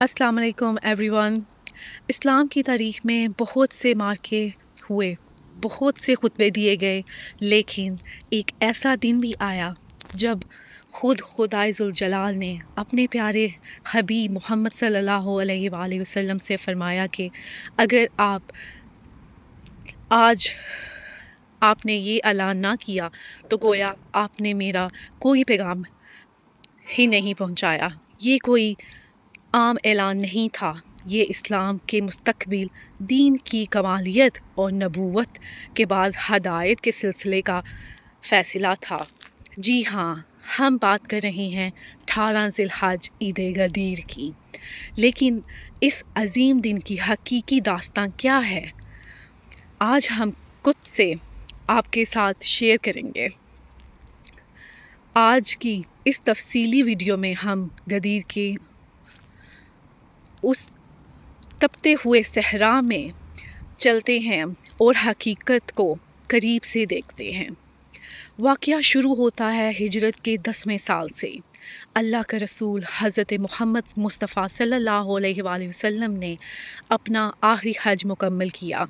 अस्सलाम वालेकुम एवरीवन। इस्लाम की तारीख में बहुत से मार्के हुए, बहुत से खुतबे दिए गए, लेकिन एक ऐसा दिन भी आया जब खुद खुदाई जुल जलाल ने अपने प्यारे हबीब मोहम्मद सल्लल्लाहु अलैहि वसल्लम से फरमाया कि अगर आप आज आपने ये ऐलान ना किया तो गोया आपने मेरा कोई पैगाम ही नहीं पहुंचाया। ये कोई आम ऐलान नहीं था, ये इस्लाम के मुस्तकबिल दीन की कमालियत और नबूवत के बाद हदायत के सिलसिले का फैसला था। जी हाँ, हम बात कर रहे हैं 18 ज़िलहज ईद गदीर की। लेकिन इस अजीम दिन की हकीकी दास्तां क्या है, आज हम कुछ से आपके साथ शेयर करेंगे। आज की इस तफसीली वीडियो में हम गदीर के उस तपते हुए सहरा में चलते हैं और हकीकत को करीब से देखते हैं। वाक़या शुरू होता है हिजरत के 10वें साल से। अल्लाह का रसूल हज़रत मोहम्मद मुस्तफ़ा सल्लल्लाहु अलैहि वसल्लम ने अपना आखिरी हज मुकम्मल किया,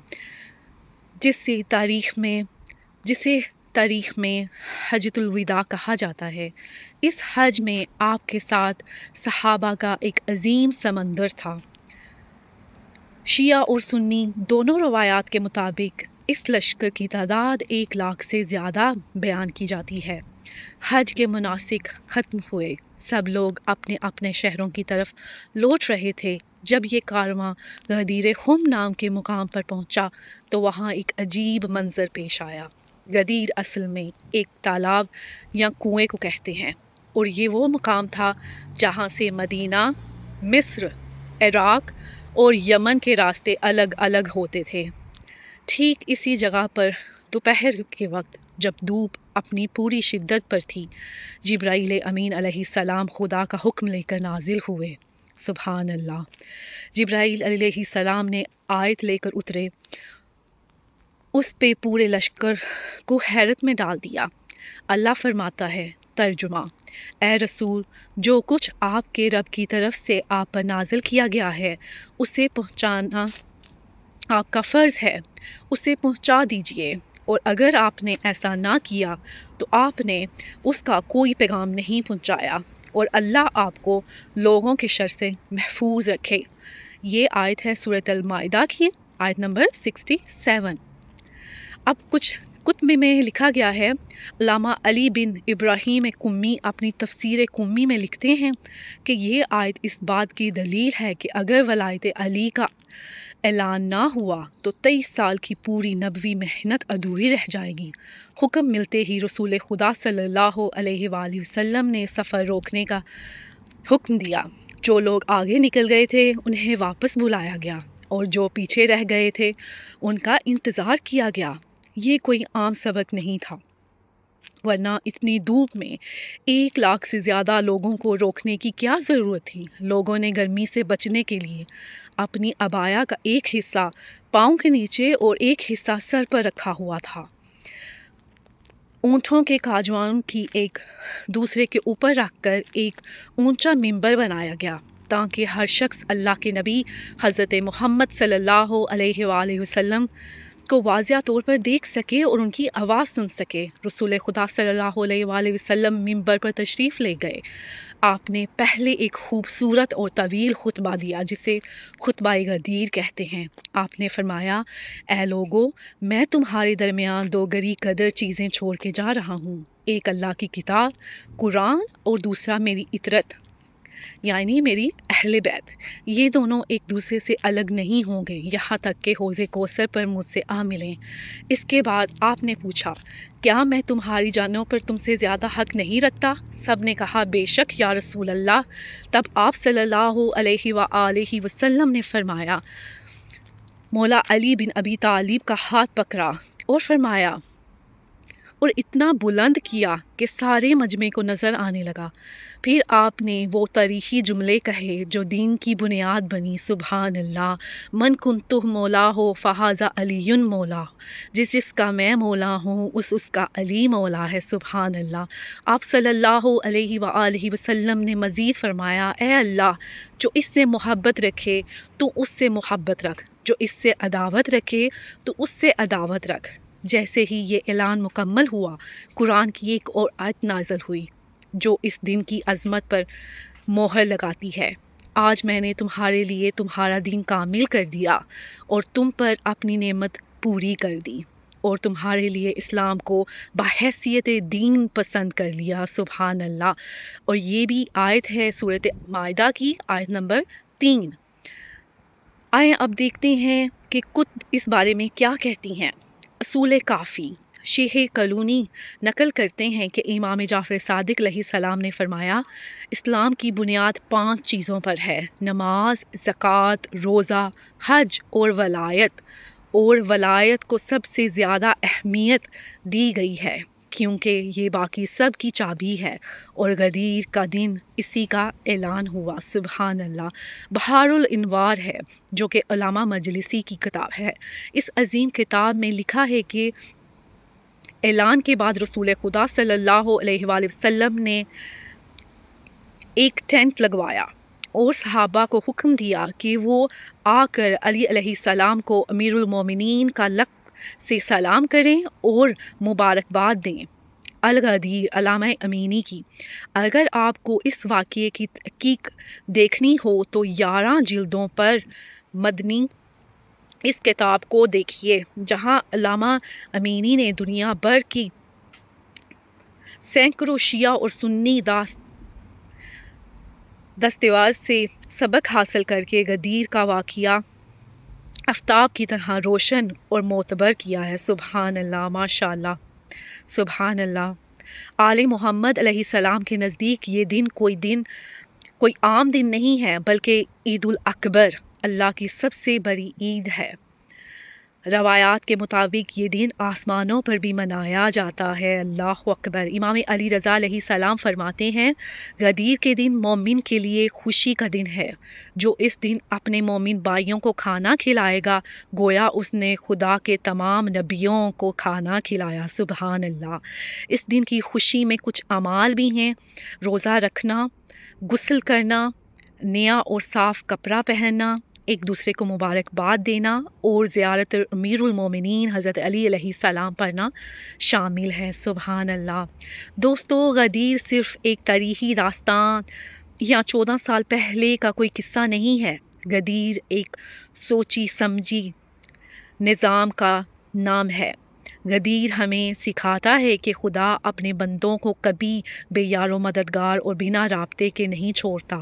जिसे तारीख़ में हजतुल विदा कहा जाता है। इस हज में आपके साथ सहाबा का एक अजीम समंदर था। शिया और सुन्नी दोनों रवायात के मुताबिक इस लश्कर की तादाद 1 लाख से ज़्यादा बयान की जाती है। हज के मुनासिक ख़त्म हुए, सब लोग अपने अपने शहरों की तरफ लौट रहे थे। जब ये कारवां गदीर खुम नाम के मुकाम पर पहुंचा तो वहाँ एक अजीब मंजर पेश आया। गदीर असल में एक तालाब या कुएं को कहते हैं और ये वो मुकाम था जहाँ से मदीना, मिस्र, इराक और यमन के रास्ते अलग अलग होते थे। ठीक इसी जगह पर दोपहर के वक्त जब धूप अपनी पूरी शिद्दत पर थी, जिब्राइल अमीन अलैहिस्सलाम खुदा का हुक्म लेकर नाजिल हुए। सुभान अल्लाह। जिब्राइल अलैहिस्सलाम ने आयत लेकर उतरे, उस पे पूरे लश्कर को हैरत में डाल दिया। अल्लाह फरमाता है, तर्जुमा, ए रसूल, जो कुछ आपके रब की तरफ से आप पर नाजिल किया गया है उसे पहुंचाना आपका फ़र्ज़ है, उसे पहुंचा दीजिए, और अगर आपने ऐसा ना किया तो आपने उसका कोई पैगाम नहीं पहुंचाया और अल्लाह आपको लोगों के शर से महफूज रखे। ये आयत है सूरत अल-माइदा की आयत नंबर 67। अब कुछ कुतबे में लिखा गया है, अल्लामा अली बिन इब्राहीम कुम्मी अपनी तफसीर कुम्मी में लिखते हैं कि ये आयत इस बात की दलील है कि अगर वलायत अली का ऐलान ना हुआ तो 23 साल की पूरी नबवी मेहनत अधूरी रह जाएगी। हुक्म मिलते ही रसूल खुदा सल्लल्लाहु अलैहि वसल्लम ने सफ़र रोकने का हुक्म दिया। जो लोग आगे निकल गए थे उन्हें वापस बुलाया गया और जो पीछे रह गए थे उनका इंतज़ार किया गया। ये कोई आम सबक नहीं था, वरना इतनी धूप में 1 लाख से ज़्यादा लोगों को रोकने की क्या ज़रूरत थी। लोगों ने गर्मी से बचने के लिए अपनी अबाया का एक हिस्सा पाँव के नीचे और एक हिस्सा सर पर रखा हुआ था। ऊँटों के काजवान की एक दूसरे के ऊपर रखकर एक ऊंचा मिंबर बनाया गया ताकि हर शख्स अल्लाह के नबी हज़रत मोहम्मद सल्लल्लाहु अलैहि वसल्लम को वाज़िया तौर पर देख सके और उनकी आवाज़ सुन सके। रसूल खुदा सल्लल्लाहु अलैहि वसल्लम मिंबर पर तशरीफ़ ले गए। आपने पहले एक खूबसूरत और तवील खुतबा दिया जिसे खुतबा गदीर कहते हैं। आपने फरमाया, ए लोगो, मैं तुम्हारे दरमियान 2 गरी कदर चीज़ें छोड़ के जा रहा हूँ, एक अल्लाह की किताब कुरान और दूसरा मेरी इतरत यानी मेरी अहले बैत। ये दोनों एक दूसरे से अलग नहीं होंगे यहाँ तक कि हौज़े कौसर पर मुझसे आ मिलें। इसके बाद आपने पूछा, क्या मैं तुम्हारी जानों पर तुमसे ज़्यादा हक नहीं रखता? सब ने कहा, बेशक या रसूल अल्लाह। तब आप सल्लल्लाहु अलैहि वसल्लम ने फरमाया, मौला अली बिन अबी तालिब का हाथ पकड़ा और फरमाया, اور اتنا بلند کیا کہ سارے مجمع کو نظر آنے لگا۔ پھر آپ نے وہ تاریخی جملے کہے جو دین کی بنیاد بنی، سبحان اللہ، من کنتہ مولا ہو فہذا علی مولا، جس کا میں مولا ہوں اس کا علی مولا ہے، سبحان اللہ۔ آپ صلی اللہ علیہ وآلہ وسلم نے مزید فرمایا، اے اللہ، جو اس سے محبت رکھے تو اس سے محبت رکھ، جو اس سے عداوت رکھے تو اس سے عداوت رکھ۔ جیسے ہی یہ اعلان مکمل ہوا، قرآن کی ایک اور آیت نازل ہوئی جو اس دن کی عظمت پر مہر لگاتی ہے۔ آج میں نے تمہارے لیے تمہارا دین کامل کر دیا اور تم پر اپنی نعمت پوری کر دی اور تمہارے لیے اسلام کو بحیثیت دین پسند کر لیا، سبحان اللہ۔ اور یہ بھی آیت ہے سورۃ مائدہ کی آیت نمبر 3۔ آئیں اب دیکھتے ہیں کہ کتب اس بارے میں کیا کہتی ہیں۔ اصول کافی شیخ کلونی نقل کرتے ہیں کہ امام جعفر صادق علیہ السلام نے فرمایا، اسلام کی بنیاد 5 چیزوں پر ہے: نماز، زکوٰۃ، روزہ، حج اور ولایت۔ اور ولایت کو سب سے زیادہ اہمیت دی گئی ہے کیونکہ یہ باقی سب کی چابی ہے، اور غدیر کا دن اسی کا اعلان ہوا، سبحان اللہ۔ بحار الانوار ہے جو کہ علامہ مجلسی کی کتاب ہے۔ اس عظیم کتاب میں لکھا ہے کہ اعلان کے بعد رسول خدا صلی اللہ علیہ وآلہ وسلم نے ایک ٹینٹ لگوایا اور صحابہ کو حکم دیا کہ وہ آ کر علی علیہ السلام کو امیر المومنین کا لقب سے سلام کریں اور مبارکباد دیں۔ الغدیر علامہ امینی کی۔ اگر آپ کو اس واقعے کی تحقیق دیکھنی ہو تو 11 جلدوں پر مبنی اس کتاب کو دیکھیے، جہاں علامہ امینی نے دنیا بھر کی سینکڑوں شیعہ اور سنی دستاویز سے سبق حاصل کر کے غدیر کا واقعہ آفتاب کی طرح روشن اور معتبر کیا ہے، سبحان اللہ، ماشاء اللہ، سبحان اللہ۔ آل محمد علیہ السلام کے نزدیک یہ دن کوئی عام دن نہیں ہے بلکہ عید الاکبر، اللہ کی سب سے بڑی عید ہے۔ روایات کے مطابق یہ دن آسمانوں پر بھی منایا جاتا ہے، اللہ اکبر۔ امام علی رضا علیہ السلام فرماتے ہیں، غدیر کے دن مومن کے لیے خوشی کا دن ہے۔ جو اس دن اپنے مومن بھائیوں کو کھانا کھلائے گا گویا اس نے خدا کے تمام نبیوں کو کھانا کھلایا، سبحان اللہ۔ اس دن کی خوشی میں کچھ اعمال بھی ہیں: روزہ رکھنا، غسل کرنا، نیا اور صاف کپڑا پہننا، ایک دوسرے کو مبارکباد دینا اور زیارت امیر المومنین حضرت علی علیہ السلام پڑھنا شامل ہے، سبحان اللہ۔ دوستو، غدیر صرف ایک تاریخی داستان یا 14 سال پہلے کا کوئی قصہ نہیں ہے۔ غدیر ایک سوچی سمجھی نظام کا نام ہے۔ غدیر ہمیں سکھاتا ہے کہ خدا اپنے بندوں کو کبھی بے یار و مددگار اور بنا رابطے کے نہیں چھوڑتا۔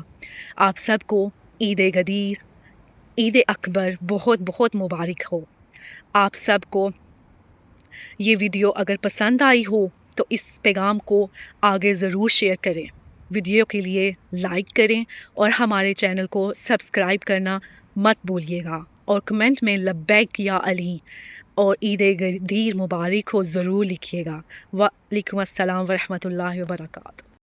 آپ سب کو عید غدیر، عید اکبر بہت بہت مبارک ہو۔ آپ سب کو یہ ویڈیو اگر پسند آئی ہو تو اس پیغام کو آگے ضرور شیئر کریں، ویڈیو کے لیے لائک کریں اور ہمارے چینل کو سبسکرائب کرنا مت بھولیے گا، اور کمنٹ میں لبیک یا علی اور عید غدیر مبارک ہو ضرور لکھیے گا۔ وعلیکم السلام ورحمۃ اللہ وبرکاتہ۔